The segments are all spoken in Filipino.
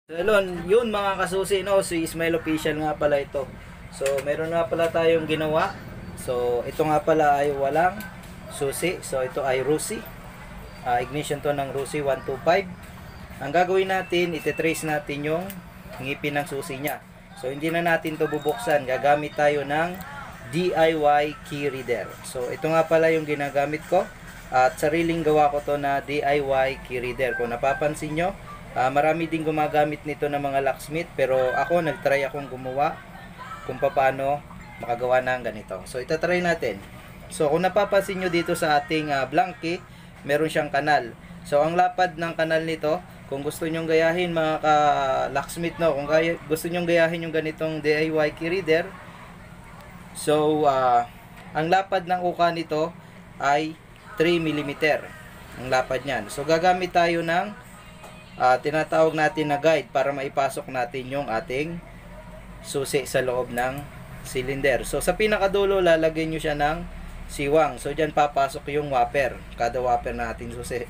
So, yun mga kasusi, no? Si Ismail Official nga pala ito. So, meron nga pala tayong ginawa. So, ito nga pala ay walang susi. So, ito ay Rusi. Ignition to ng Rusi 125. Ang gagawin natin, ititrace natin yung ngipin ng susi niya. So, hindi na natin to bubuksan. Gagamit tayo ng DIY key reader. So, ito nga pala yung ginagamit ko. At sariling gawa ko to na DIY key reader. Kung napapansin nyo, marami din gumagamit nito ng mga locksmith, pero ako nagtry akong gumawa kung paano makagawa ng ganito. So itatry natin. So kung napapansin nyo dito sa ating blank key, meron siyang kanal. So ang lapad ng kanal nito, kung gusto nyong gayahin mga ka-locksmith, no, kung gusto nyong gayahin yung ganitong DIY key reader, so ang lapad ng uka nito ay 3 mm ang lapad niyan. So gagamit tayo ng tinatawag natin na guide para maipasok natin yung ating susi sa loob ng cylinder. So sa pinakadulo lalagyan nyo siya ng siwang. So dyan papasok yung whopper, kada whopper na ating susi.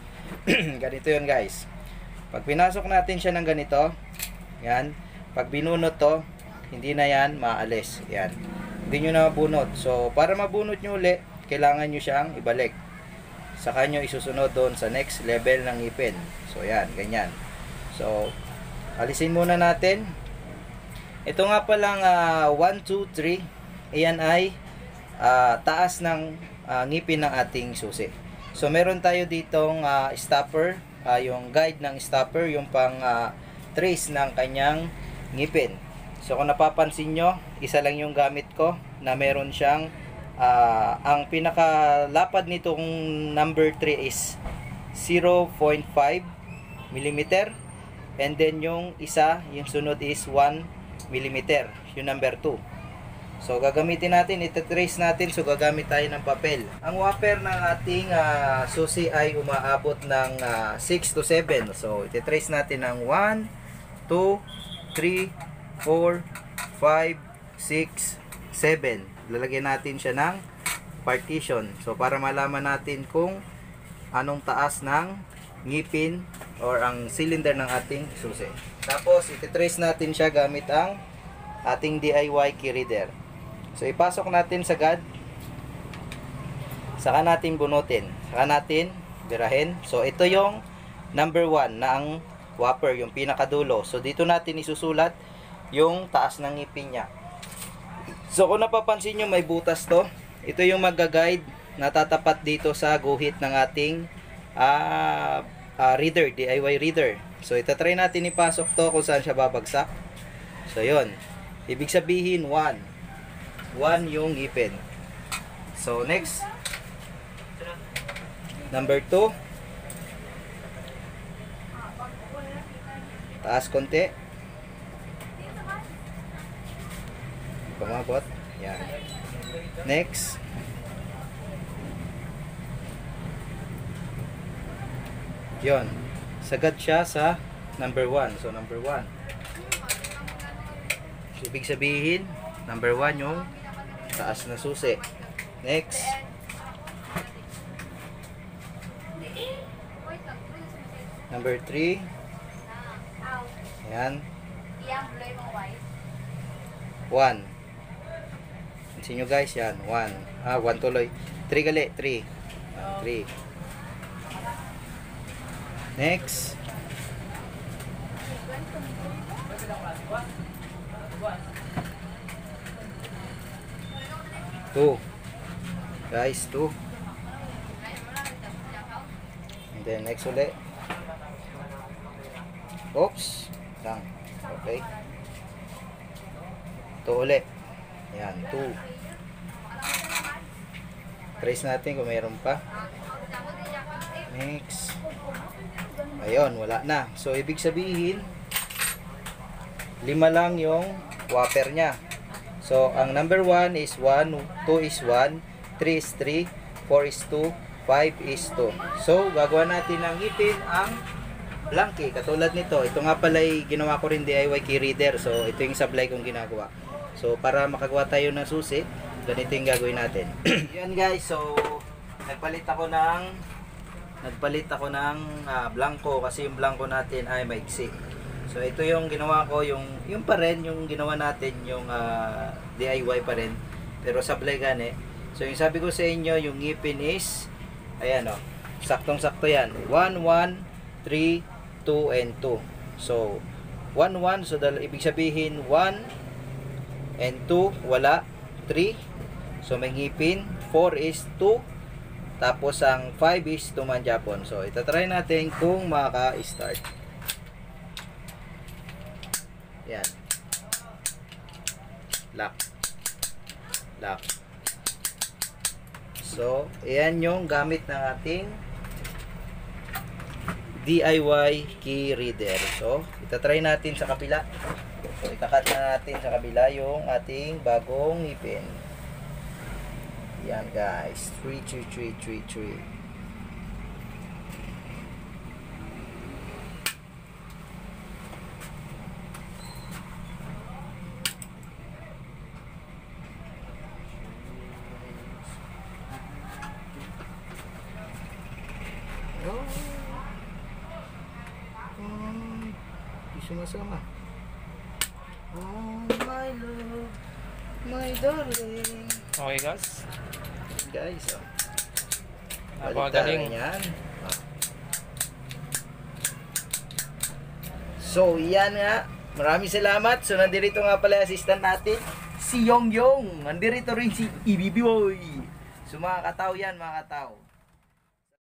Ganito yun guys. Pag pinasok natin siya ng ganito, yan, pag binunot to, hindi na yan maalis. Yan, hindi nyo na mabunot. So para mabunot nyo uli, kailangan nyo siyang ibalik. Saka nyo isusunod doon sa next level ng ngipin. So yan, ganyan. So alisin muna natin. Ito nga palang 1, 2, 3. Ayan ay taas ng ngipin ng ating susi. So meron tayo ditong stopper, yung guide ng stopper, yung pang trace ng kanyang ngipin. So kung napapansin nyo, isa lang yung gamit ko na meron siyang ang pinakalapad nitong number 3 is 0.5 mm, and then yung yung sunod is 1 mm, yung number 2. So gagamitin natin, itatrace natin. So gagamit tayo ng papel. Ang whopper ng ating susi ay umaabot ng 6 to 7. So itatrace natin ng 1, 2, 3, 4, 5, 6, 7. Lalagyan natin siya ng partition. So para malaman natin kung anong taas ng ngipin or ang cylinder ng ating susi. Tapos ititrace natin siya gamit ang ating DIY key reader. So ipasok natin sa guide. Saka natin bunutin. Saka natin birahin. So ito yung number 1 na ang whopper, yung pinakadulo. So dito natin isusulat yung taas ng ngipin niya. So kung napapansin nyo, may butas to. Ito yung mag-guide na tatapat dito sa guhit ng ating reader, DIY reader. So itatry natin ipasok to kung saan siya babagsak. So yun, ibig sabihin 1 yung ngipin. So next, number 2, taas konti, pumabot. Yan. Next, yon, sagad siya sa number 1. So number 1, so, ibig sabihin number 1 yung taas na susi. Next, number 3, yan, 1. Pansin nyo guys, yan, 1. 1 tuloy. 3 gali, 3. 3. Next. Two. Guys, 2. And then next ulit. Oops. Lang. Okay. 2 ulit. Yan, 2. Trace natin kung mayroon pa. Next. Ayun, wala na. So ibig sabihin 5 lang yung whopper niya. So ang number 1 is 1, 2 is 1, 3 is 3, 4 is 2, 5 is 2. So gagawa natin ng ngipin ang blank key. Katulad nito, ito nga pala ay ginawa ko rin DIY key reader. So ito yung sablay kong ginagawa. So para makagawa tayo ng susi, ganito yung gagawin natin. Yan guys, so nagpalit ako ng blanco kasi yung blanco natin ay maiksi. So ito yung ginawa ko, yung pa rin, yung ginawa natin, yung DIY pa rin. Pero sablay gani. So yung sabi ko sa inyo, yung ngipin is, ayan o, saktong-sakto yan. 1, 1, 3, 2, and 2. So, 1, 1, so ibig sabihin 1 and 2, wala. 3, so may ngipin. 4 is 2. Tapos ang 5 is tumanjapon. So, itatry natin kung maka-start. Yan. Lock. Lock. So, ayan yung gamit ng ating DIY key reader. So, itatry natin sa kabila. So, ikakat na natin sa kabila yung ating bagong ngipin. Yan guys. 3, 3, 3, 3, 3. Sumasama. Oh my love, my darling. Okay guys. Guys, oh. Napakagaling. Yan. So, yan nga. Maraming salamat. So, nandito nga pala yung assistant natin, si Yongyong. Nandito rin si Ibibi Boy. So, mga katao yan, mga katao.